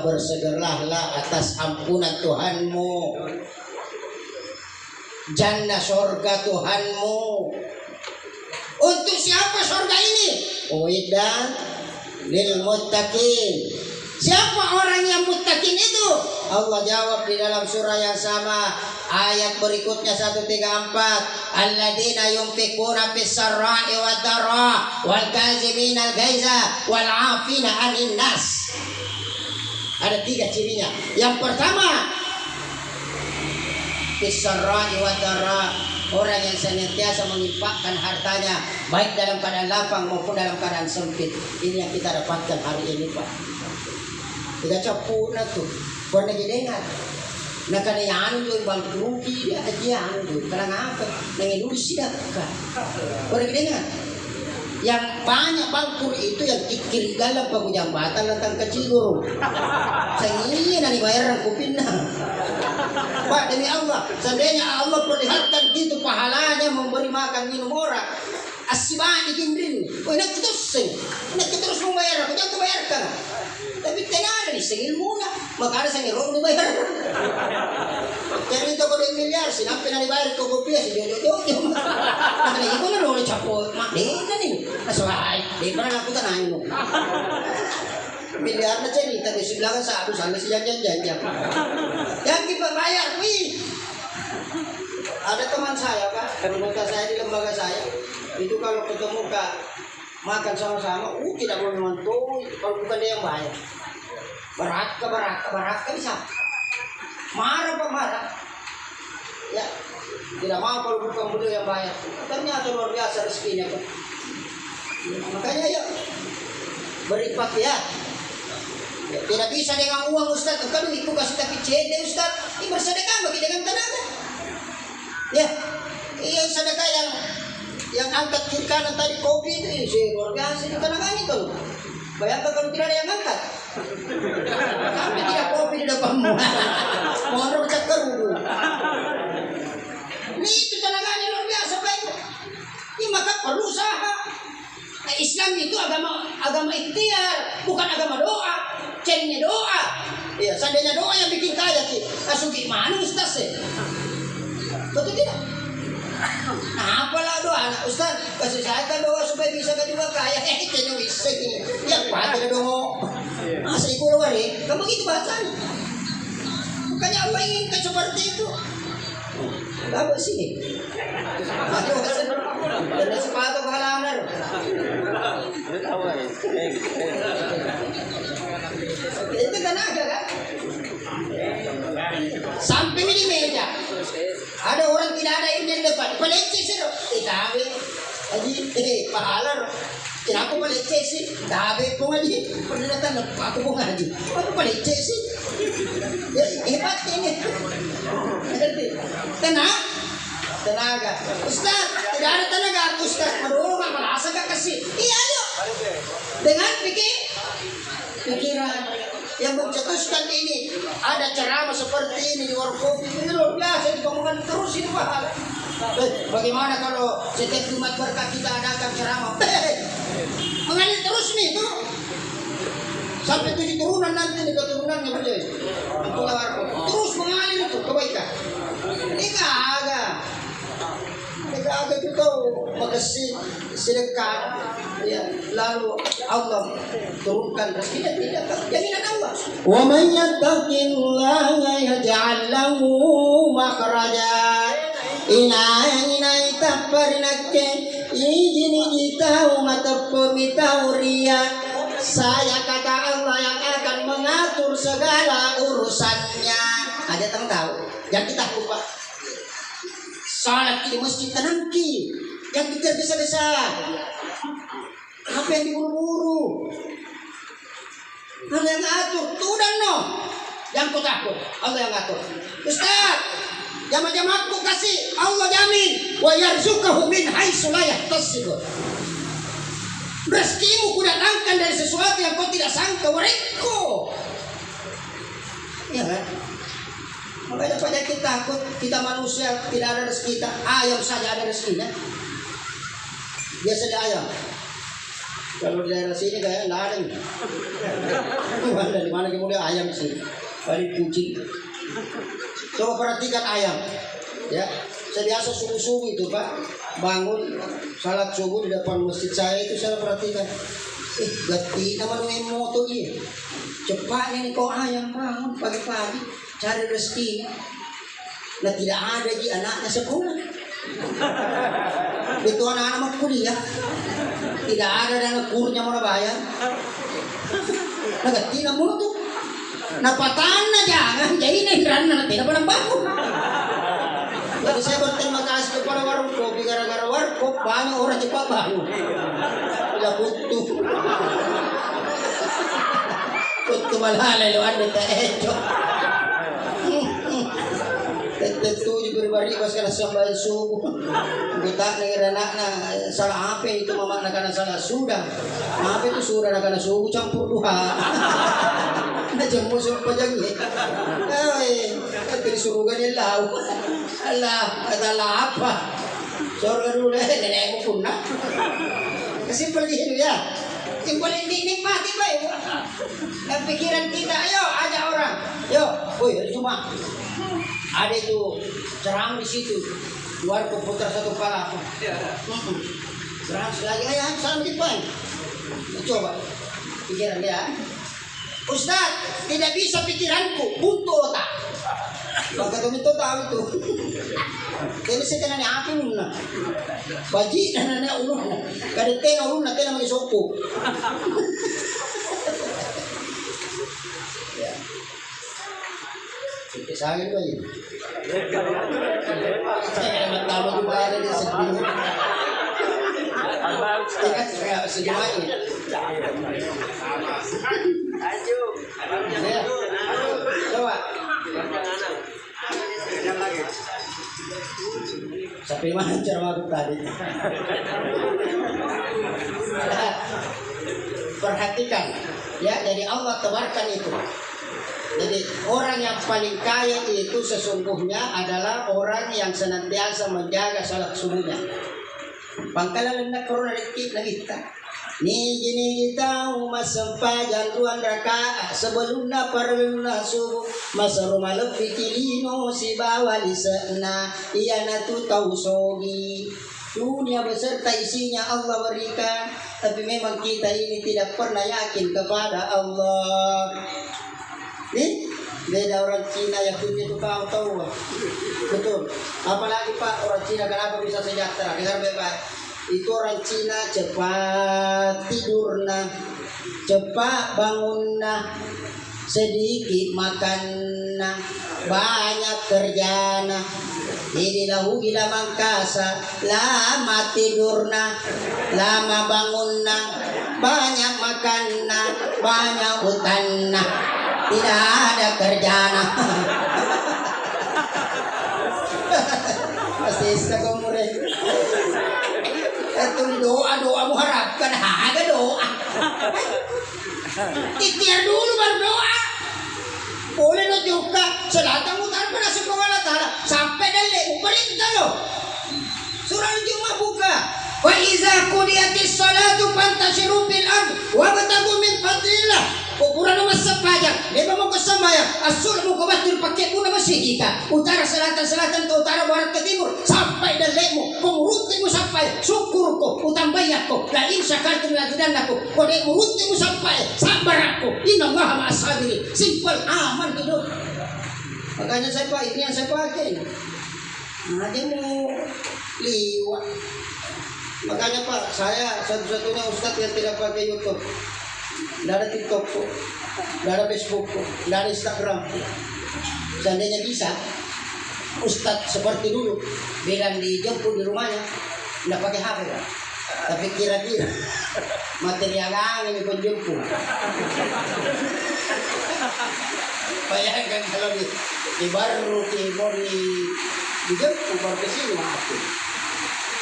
bersegeralah atas ampunan Tuhanmu, jannah surga Tuhanmu. Untuk siapa surga ini? Uiddat lil muttaqin. Siapa orang yang muttaqin itu? Allah jawab di dalam surah yang sama, ayat berikutnya 134. Alladzina yunfiquna fis sarra'i wad dharra wal kaziminal ghaiza wal 'afina 'anil nas. Ada 3 cirinya. Yang pertama, fisarra'i wa dharra, orang yang senantiasa menginfakkan hartanya baik dalam keadaan lapang maupun dalam keadaan sempit. Ini yang kita dapatkan hari ini Pak. Kita capu na tuh. Pernah dengar. Nah kana yang anu bang rugi dia aja anu kana ngapa nang dulu sidak kan. Pernah dengar. Yang banyak bangkur itu yang kiri galang pengujambatan datang ke Ciguru. Saya ingin nani bayar kupinna. Pak demi Allah, seandainya Allah perlihatkan gitu pahalanya memberi makan minum orang, asibah digindrin, nak terus membayar, aku jangan bayarkan. Tapi tidak ada di sengilmu na, maka ada sengilmu dibayar. Jadi itu kalau miliar, sinampai na dibayar ke kopi, si jodoh. Nah, ibu na nolak capot, mak deh nih, asal Di mana aku tanahin mo? Miliar na cerita di sebelah kan satu sana si janjian. Yang kita bayar, wih. Ada teman saya Pak, anggota saya di lembaga saya. Itu kalau ketemu Kak makan sama-sama, tidak boleh mantu kalau bukan dia yang bayar. Baraka bisa. Marah Pak, marah. Ya, tidak mau kalau bukan beliau yang bayar. Ternyata luar biasa rezekinya Pak. Makanya yuk beripat ya. Tidak bisa dengan uang Ustaz. Kalau itu kasih tapi CD Ustaz. Ini bersedekah bagi dengan tenaga. Ya, yang sedekah yang angkat kiri kanan tadi kopi itu luar biasa di tenaganya kalau. Bayangkan kalau tidak ada yang angkat. Sampai tidak kopi di depanmu. Mohon cek kerudu. Ini itu tenaganya luar biasa baik. Ini maka perlu usaha. Nah, Islam itu agama ikhtiar, bukan agama doa. Cengnya doa. Ya, seandainya doa yang bikin kaya sih. Langsung gimana Ustaz sih? Betul tidak? Nah, apalah doa anak Ustaz? Kasih saya kan doa supaya bisa kedua kaya. Itu bisa gini. Ya, pada doa. Masa ibu doa nih? Kamu gitu bahasanya. Bukannya Allah inginkan seperti itu. Apa sih? Aduh, ada sepatu halaman. Itu tenaga kan? Sampai di meja. Ada orang tidak ada ini di depan. Pelece sih, tabe. Aji, pahala. Kenapa pelece sih? Tabe pun aji. Pernah datang aku pun aji. Apa pelece sih? Ya, hebat ini. Tenaga. Ustaz, tidak ada tenaga. Ustaz, aduh, merasa gak kasih. Iya, ayo. Dengan pikiran yang mencetuskan ini. Ada ceramah seperti ini di warung kopi. Ini luar biasa, dibangunkan terus ini pahala. Bagaimana kalau setiap Jumat berkah kita adakan ceramah? Mengalir terus nih itu. Sampai 7 turunan nanti nih keturunannya beliau. Terus mengalir itu kebaikan. Ini kagak kita makasih sedekah ya, lalu Allah turunkan rezekinya tidak jaminan Allah. Wa man yattaqillaha yaj'al lahu makhraja. Ina taparinakke ijini kita matapomita saya kata Allah yang akan mengatur segala urusannya. Ada yang tahu? Yang kita lupa. Salat di masjid tenangki, yang besar-besar. Apa yang diburu-buru? Allah yang atur, tudan no. Yang kau takut, Allah yang atur. Ustaz, jamaah-jamaahku kasih, Allah jamin. Wa yarzuqahu min haitsu la yahtasib. Rezekimu kudatangkan dari sesuatu yang kau tidak sangka. Wareko. Ya kan? Makanya penyakit takut, kita manusia tidak ada rezeki kita, ayam saja ada rezekinya. Biasa di ayam. Kalau di daerah sini kayak nggak ada. Di mana kemudian ayam sih, paling kucing. Coba perhatikan ayam, ya. Saya biasa subuh-subuh itu Pak, bangun salat subuh di depan masjid saya itu saya perhatikan. Gati nama lu moto ini. Cepat ini kau ayam bangun pagi-pagi. Cari rezeki. Nah tidak ada di anaknya sekolah. Itu anak-anak mau kuliah. Tidak ada dana kurnya mau bayar. Nah tidak mau tuh. Nah patana jangan jadi negeran nah tidak pernah bangun. Jadi saya berterima kasih kepada warung kopi gara-gara warung kopi banyak orang cepat bangun. Tidak butuh. Kutu malala lo ada tak ejo. Tentu pribadi pas kena sampai subuh. Kita negara anak salah apa itu mama nak kena salah sudah. Apa itu sudah nak kena subuh campur duha. Nah jemput suruh pajang ni. Dari surga ni lau. Allah apa? Surga dulu nenek pun nak. Kesimpel gitu ya. Simpel nikmati baik. Dan pikiran kita, ayo ajak orang. Yo, woi cuma. Ada itu ceramah di situ, luar komputer satu kepala. Ceramah lagi, ayo salam depan. Coba pikiran dia. Ustaz, tidak bisa pikiranku, buntu otak. Maka kami tahu itu. Kaya sa tanan ni akin na. Baji na na ulo na. Kada tena ulo na tena magisopo. Ya. Sige sa akin ba yun? Saya matama ko ba na sa sabihin? Teka, sa jumain. Coba. Sampai mana cara aku tadi? Perhatikan, ya. Jadi Allah tebarkan itu. Jadi orang yang paling kaya itu sesungguhnya adalah orang yang senantiasa menjaga salat subuhnya. Pangkalan na corona dikit lagi kita. Ni gini tahu masampajan tuan rakaat sebelum na parluna subuh masa rumah lebih kilino si bawa lisana iya na tu tahu sogi dunia beserta isinya Allah berikan, tapi memang kita ini tidak pernah yakin kepada Allah. Nih beda orang Cina yang punya itu kau tahu, betul. Apalagi Pak, orang Cina kenapa bisa sejahtera? Dengar baik-baik. Itu orang Cina cepat tidur nah, cepat bangun nah, sedikit makan nah, banyak kerja nah. Inilah gila mangkasa, lama tidur nah, lama bangun nah, banyak makan nah, banyak hutan nah, tidak ada kerja nah. Pasti sekomure. Itu doa mu harapkan ada doa. Ikhtiar dulu baru doa. Boleh lo juga selatan mutar pada sekolah Ta'ala sampai dalek perintah lo. Surah Al-Jumu'ah buka. Wa iza qudiyatis salatu fantashiru fil ard wabtagu min fadlillah. Ukuran nama sepanjang, lima mau ke sembahyang, asul mau ke batur pakai pun nama kita. Utara selatan ke utara barat ke timur sampai dalekmu, pengurutimu sampai syukurku, utang bayarku, la in syakartum la azidannakum. Kode urutimu sampai sabar aku. Innallaha ma'as sabirin. Simpel aman hidup. Makanya saya pakai ini yang saya pakai. Nah, dia mau liwat. Makanya Pak, saya satu-satunya ustadz yang tidak pakai YouTube. Tidak ada TikTok, tidak ada Facebook, tidak ada Instagram. Seandainya bisa, Ustadz seperti dulu, bilang dijemput di rumahnya, tidak pakai HP, Pak. Tapi kira-kira materi agama ini penjemput. Bayangkan kalau di baru mau dijemput baru ke sini mati.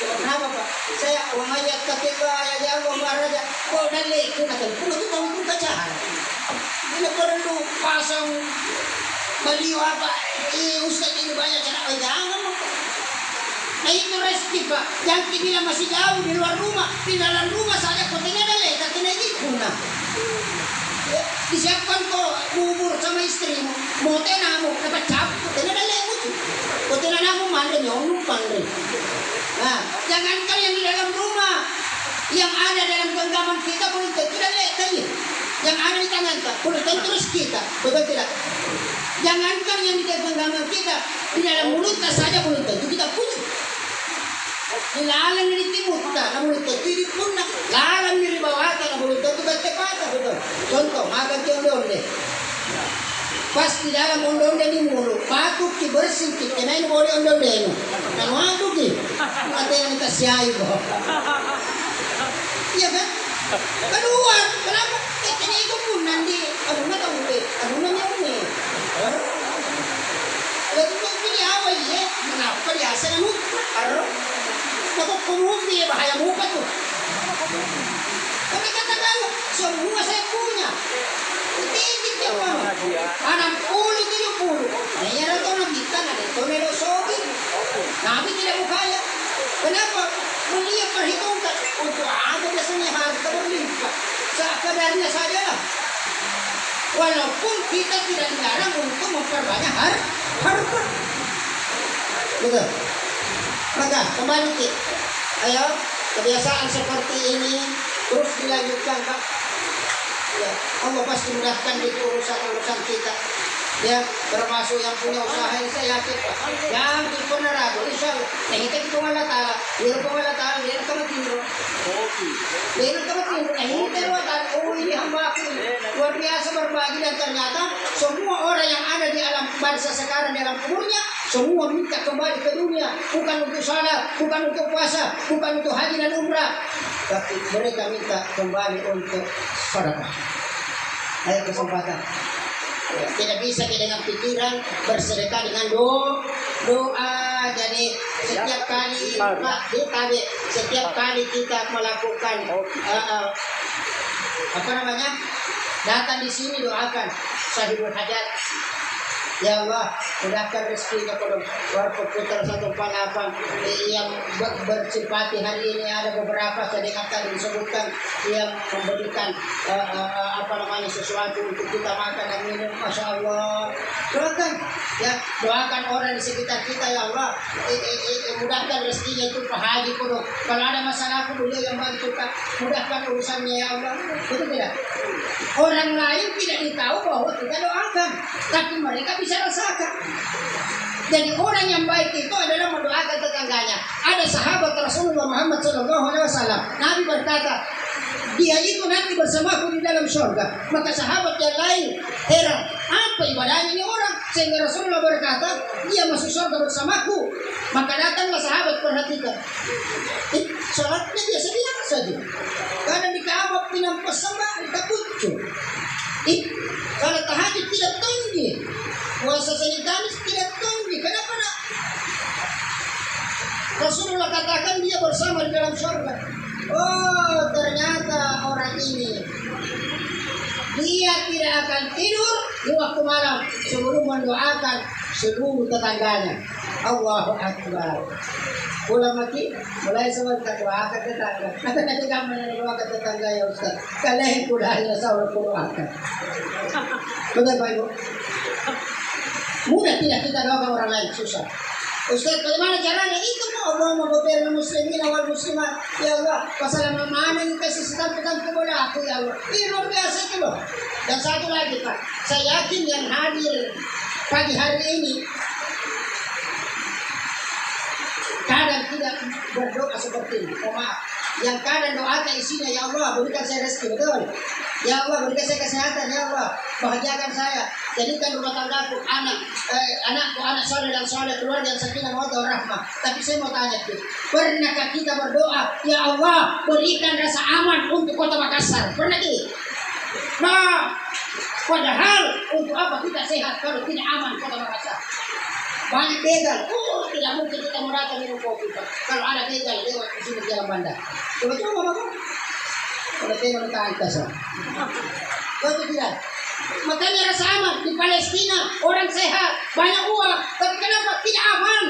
Kenapa Pak? Saya umayat ketika ya Allah maraja kok dalek ku kata ku itu kamu pun kacahan. Ini perlu pasang beliau apa? Ustaz ini banyak cara jangan. Nah itu rezeki Pak. Yang bilang masih jauh di luar rumah, di dalam rumah saja kotanya dalek katanya gitu nah. Disiapkan kok bubur sama istrimu, mau tenamu dapat cap, kotanya dalek itu. Kotanya namu mandeng numpang deh. Nah, jangankan yang di dalam rumah, yang ada dalam genggaman kita belum tentu dalek tadi. Yang ada di tangan kita belum tentu terus kita, betul tidak? Jangankan yang di dalam genggaman kita, di dalam mulut saja belum tentu kita punya. Lalang di timur kita, namun tentu di punah. Lalang di bawah kita, namun tentu kita patah, betul. Contoh, makan onde-onde. Pas di dalam onde-onde di mulut, patut dibersih, kita main boleh onde-onde. Kalau aku ki, ada yang kita siai kok. Iya kan? Kedua, kenapa? Ini itu pun nanti, aduh nggak tahu deh, aduh nanya ini. Lalu ini awal ya, kenapa biasa kan? Aduh, aku kumumpi bahaya muka tuh. Tapi katakan, semua saya punya. Titik yang mana? 60-70. Nah, ya tahu nak kita ada tonel sobi. Nabi tidak kaya. Kenapa? Beliau perhitungkan untuk ada biasanya harta berlimpah. Sekadarnya saja lah. Walaupun kita tidak dilarang untuk memperbanyak harta. Betul. Maka kembali kita. Ayo, kebiasaan seperti ini Terus dilanjutkan Pak. Ya, Allah pasti mudahkan itu urusan-urusan kita. Ya, termasuk yang punya usaha ini saya yakin Pak. Yang pernah ragu, insya Allah. Yang kita Allah Ta'ala, biar Allah Ta'ala, dia akan matindro. Dia akan matindro. Yang kita Allah Ta'ala, oh ini hamba aku. Luar biasa berbagi dan ternyata semua orang yang ada di alam bangsa sekarang di alam kuburnya, semua minta kembali ke dunia. Bukan untuk salat, bukan untuk puasa, bukan untuk haji dan umrah. Tapi mereka minta kembali untuk sedekah. Ayo kesempatan. Ya, tidak bisa dengan pikiran, bersedekah dengan doa. Jadi setiap kali setiap kali kita melakukan datang di sini doakan sahibul hajat. Ya Allah, mudahkan rezekinya kalau warga putar 148 yang bersimpati hari ini ada beberapa saya dengar tadi disebutkan yang memberikan sesuatu untuk kita makan dan minum. Masya Allah, doakan ya, doakan orang di sekitar kita ya Allah, mudahkan rezekinya itu Pak Haji Kudo. Kalau ada masalah aku beliau yang bantu Kak, mudahkan urusannya ya Allah. Betul tidak? Orang lain tidak ditahu bahwa kita doakan, tapi mereka bisa rasakan. Jadi orang yang baik itu adalah mendoakan tetangganya. Ada sahabat Rasulullah Muhammad SAW, Nabi berkata, dia itu nanti bersamaku di dalam surga. Maka sahabat yang lain heran, apa ibadahnya ini orang? Sehingga Rasulullah berkata, dia masuk surga bersamaku. Maka datanglah sahabat, perhatikan, sholatnya biasa-biasa saja. Karena di Ka'bah pinampas sama kita pucuk. Kalau tahajud tidak tinggi, puasa Senin Kamis tidak tinggi. Kenapa nak? Rasulullah katakan dia bersama di dalam surga. Oh, ternyata orang ini dia tidak akan tidur di waktu malam sebelum mendoakan seluruh tetangganya. Allahu Akbar. Mulai sebentar doakan tetangga. Nanti kamu doakan tetangga ya Ustaz. Kalian pulangnya sahur doakan. Betul Pak Ibu? Mudah tidak kita doakan orang lain, susah. Ustaz, bagaimana caranya? Itu Allah memberi muslimin awal muslimat. Ya Allah, pasal mana yang kasih setan-setan kepada aku ya Allah. Ini luar biasa itu loh. Dan satu lagi Pak, saya yakin yang hadir pagi hari ini kadang tidak berdoa seperti ini. Oh maaf, yang kadang doakan isinya ya Allah berikan saya rezeki, betul? Ya Allah berikan saya kesehatan, ya Allah bahagiakan saya, jadikan rumah tanggaku, anakku anak soleh dan soleh, keluarga yang sakinah mawaddah warahmah. Tapi saya mau tanya, pernahkah kita berdoa ya Allah berikan rasa aman untuk kota Makassar? Pernah tidak? Nah, padahal untuk apa kita sehat kalau tidak aman kota Makassar? Banyak begal, tidak mungkin kita merata minum kopi Pak. Kalau ada begal lewat di sini jalan bandar, coba Bapak. Kalau begal kita angkas, betul tidak? Makanya rasa aman di Palestina orang sehat, banyak uang, tapi kenapa tidak aman?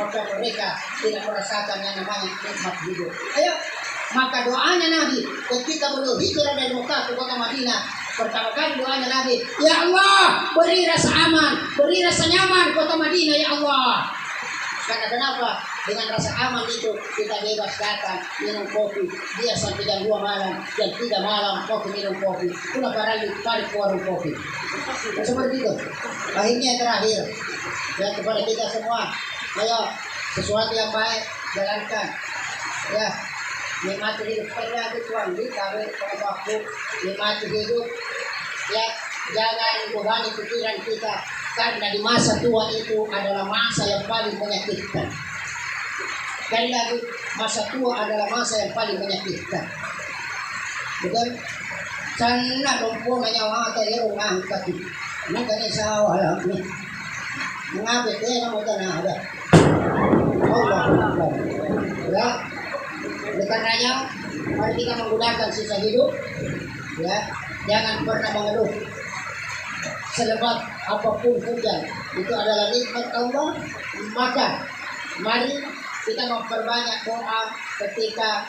Maka mereka tidak merasakan yang namanya nikmat hidup. Ayo, maka doanya Nabi ketika beliau hijrah dari Mekah ke kota Madinah, pertama kali doanya Nabi, ya Allah beri rasa aman, beri rasa nyaman kota Madinah ya Allah. Karena kenapa? Dengan rasa aman itu kita bebas datang minum kopi. Dia sampai jam 2 malam, jam 3 malam kopi minum kopi. Kuna parali balik warung kopi. Seperti itu. Akhirnya yang terakhir ya kepada kita semua, ayo sesuatu yang baik jalankan. Ya, nikmati hidup pernah Tuhan ditaruh pada waktu nikmati hidup. Ya, jangan membebani pikiran kita karena di masa tua itu adalah masa yang paling menyakitkan. Sekali lagi, masa tua adalah masa yang paling menyakitkan. Betul? Sana lumpuh nyawa tayo angkat. Ini kan isawa lang ni. Mengapa dia mau tanah ada? Allah Akbar. Ya. Oleh karenanya, mari kita menggunakan sisa hidup. Ya, jangan pernah mengeluh. Selebat apapun hujan itu adalah nikmat Allah. Maka mari kita memperbanyak doa ketika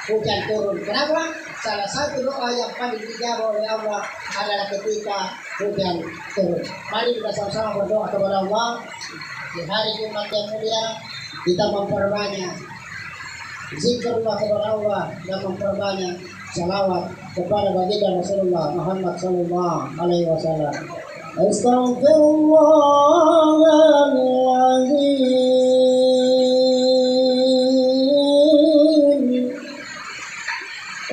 hujan turun. Kenapa? Salah satu doa yang paling dijawab oleh Allah adalah ketika hujan turun. Mari kita sama-sama berdoa kepada Allah di hari Jumat yang mulia. Kita memperbanyak zikrullah kepada Allah dan memperbanyak salawat kepada baginda Rasulullah Muhammad sallallahu alaihi wasallam. Astaghfirullahaladzim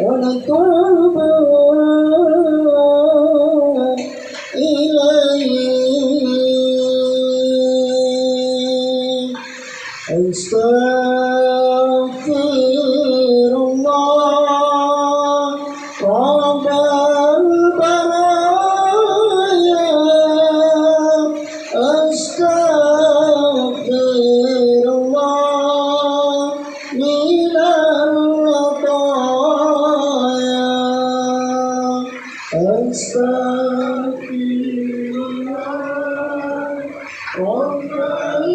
wa natubu ilaihi. Astaghfirullah Rabbal baraya. Astaghfirullah minal khataya. Astaghfirullah Rabbal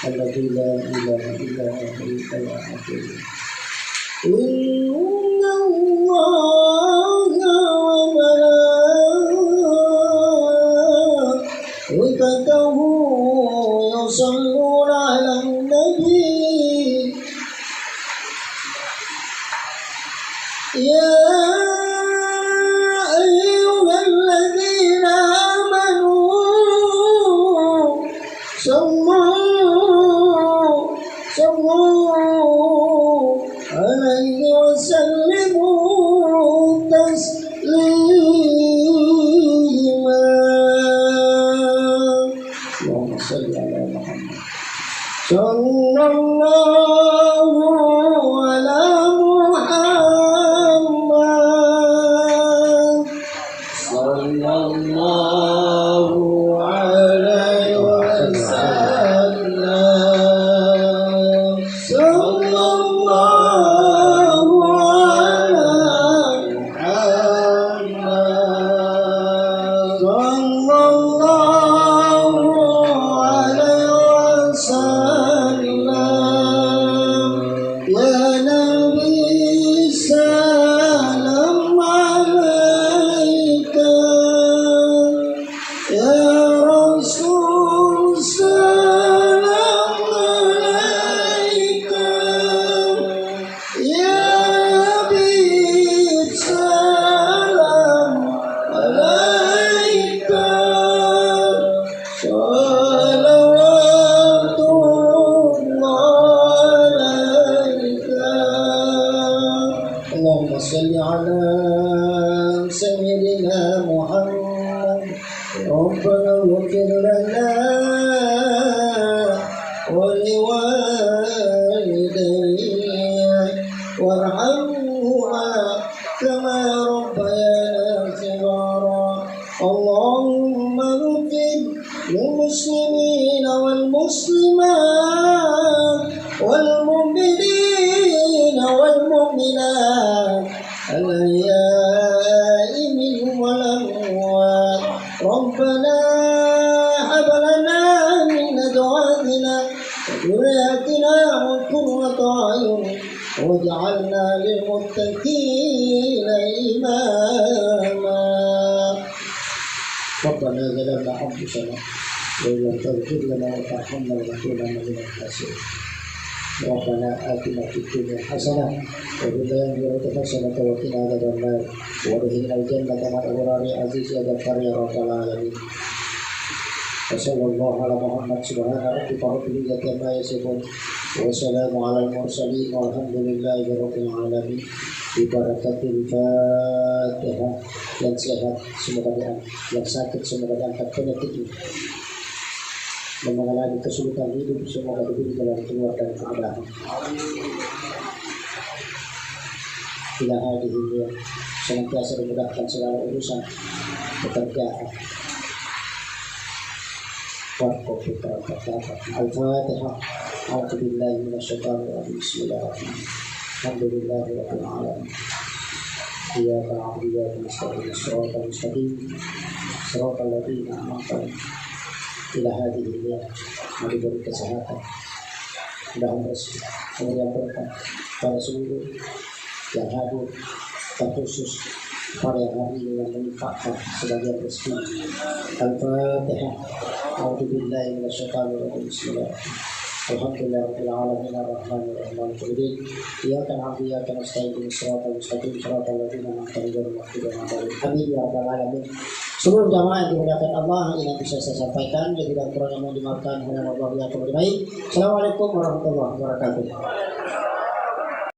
الذي لا إله إلا هو الحي القيوم. إن الله وملائكته يصلون على النبي يا أيها الذين آمنوا صلوا عليه وسلموا تسليما. اللهم صل على محمد. صلى الله على محمد. صلى الله عليه وسلم. صلى الله على محمد. صلى الله عليه وسلم. يا نبي سلام عليك. يا رسول سلام عليك. يا حبيب سلام عليك. صلوات الله عليك. اللهم صل على سيدنا محمد. ربنا اغفر لنا ولوالدينا وارحمهما كما ربيانا صغارا. اللهم اغفر للمسلمين والمسلمات والمؤمنين والمؤمنات الأحياء منهم والأموات. ربنا هب لنا من أزواجنا وذرياتنا قرة أعين واجعلنا للمتقين إماما. ربنا ظلمنا أنفسنا وإن لم تغفر لنا وترحمنا لنكونن من الخاسرين. ربنا آتنا في الدنيا حسنة وفي الآخرة حسنة وقنا عذاب النار وادخلنا الجنة مع الأبرار عزيز يا غفار يا رب العالمين. وصلى الله على محمد. سبحان ربك رب العزة عما يصفون وسلام على المرسلين والحمد لله رب العالمين. Ibarakatil Fatihah. Yang sehat semoga diangkat, yang sakit semoga diangkat penyakitnya, yang mengalami kesulitan hidup semoga diberi jalan keluar dan kemudahan. Bila hadirin senantiasa dimudahkan segala urusan pekerjaan. Al-Fatihah. A'udzubillahi minasyaitonir rajim. Bismillahirrahmanirrahim. Alhamdulillahirabbil alamin. Iyyaka na'budu wa iyyaka nasta'in. Shiratal mustaqim. Shiratal ladzina an'amta 'alaihim. Ila hadirin diberi kesehatan, mudah-mudahan rezeki kemudian berkah pada seluruh yang hadir, terkhusus pada yang hari ini yang menyiapkan sebagian rezeki. Al-Fatihah. A'udzubillahi minasyaitonir rajim. Bismillah. Alhamdulillahirabbil alamin arrahmanir rahim maliki yaumiddin. Iyyaka na'budu wa iyyaka nasta'in ihdinas siratal mustaqim siratal ladzina an'amta 'alaihim ghairil maghdubi 'alaihim. Amin ya rabbal alamin. Seluruh jamaah yang dimuliakan Allah, ini yang bisa saya sampaikan. Jadi dan kurang yang mau dimaafkan, hanya Allah yang baik. Assalamualaikum warahmatullahi wabarakatuh.